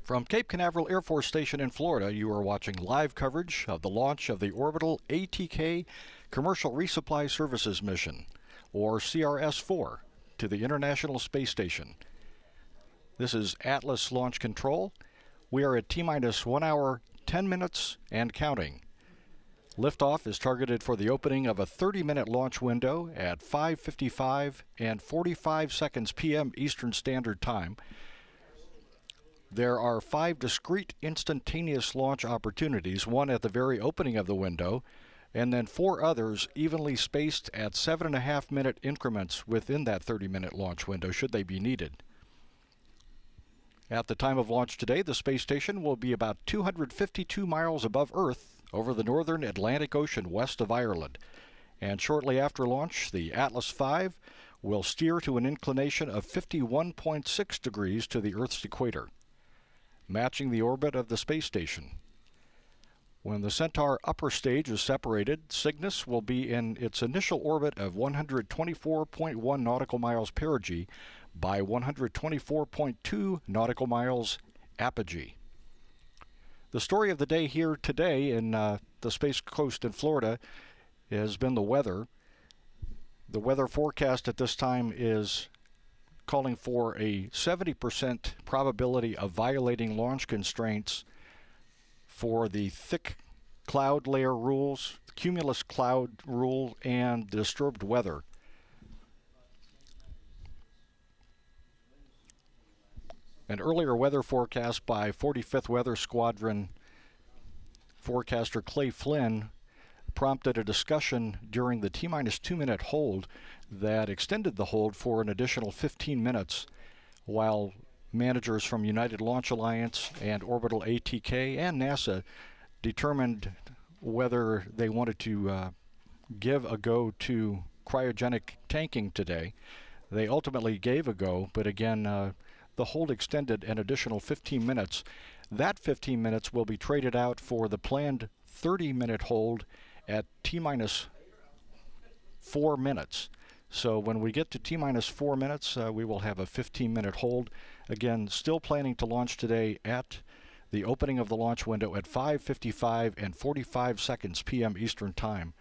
From Cape Canaveral Air Force Station in Florida, you are watching live coverage of the launch of the Orbital ATK Commercial Resupply Services Mission, or CRS-4, to the International Space Station. This is Atlas Launch Control. We are at T-minus 1 hour, 10 minutes, and counting. Liftoff is targeted for the opening of a 30-minute launch window at 5:55 and 45 seconds p.m. Eastern Standard Time. There are 5 discrete instantaneous launch opportunities, one at the very opening of the window, and then 4 others evenly spaced at 7.5-minute increments within that 30-minute launch window, should they be needed. At the time of launch today, the space station will be about 252 miles above Earth over the northern Atlantic Ocean west of Ireland. And shortly after launch, the Atlas V will steer to an inclination of 51.6 degrees to the Earth's equator, matching the orbit of the space station. When the Centaur upper stage is separated, Cygnus will be in its initial orbit of 124.1 nautical miles perigee by 124.2 nautical miles apogee. The story of the day here today in the Space Coast in Florida has been the weather. The weather forecast at this time is calling for a 70% probability of violating launch constraints for the thick cloud layer rules, cumulus cloud rule, and disturbed weather. An earlier weather forecast by 45th Weather Squadron forecaster Clay Flynn prompted a discussion during the T-minus 2-minute hold that extended the hold for an additional 15 minutes, while managers from United Launch Alliance and Orbital ATK and NASA determined whether they wanted to give a go to cryogenic tanking today. They ultimately gave a go, but again, the hold extended an additional 15 minutes. That 15 minutes will be traded out for the planned 30-minute hold at T-minus 4 minutes. So when we get to T-minus 4 minutes, we will have a 15-minute hold. Again, still planning to launch today at the opening of the launch window at 5:55 and 45 seconds p.m. Eastern Time.